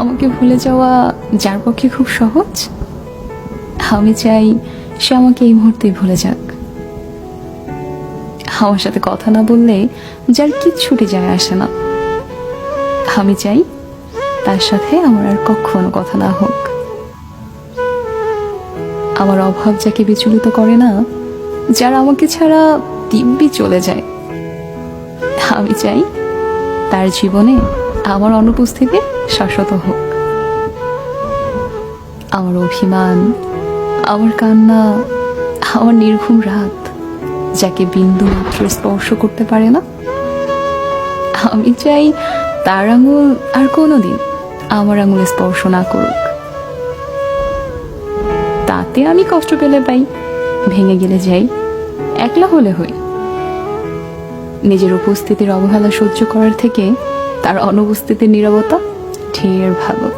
আমাকে ভুলে যাওয়া যার পক্ষে খুব সহজ, আমি চাই সে আমাকে এই মুহূর্তেই ভুলে যাক। আমার সাথে কথা না বললে যার কিচ্ছুটি যায় আসে না, আমি চাই তার সাথে আমার আর কখনো কথা না হোক। আমার অভাব যাকে বিচলিত করে না, যারা আমাকে ছাড়া দিব্যি চলে যায়, আমি চাই তার জীবনে আমার অনুপস্থিতি শাশ্বত হোক। আমার অভিমান, আমার কান্না, আমার নির্ঘুম রাত যাকে বিন্দু মাত্র স্পর্শ করতে পারে না, আমি চাই তার আঙুল আর কোনোদিন আমার আঙুলে স্পর্শ না করুক। তাতে আমি কষ্ট পেলে পাই, ভেঙে গেলে যাই, একলা হলে হই। নিজের উপস্থিতির অবহেলা সহ্য করার থেকে তার অনুপস্থিতির নীরবতা ঢের ভালো।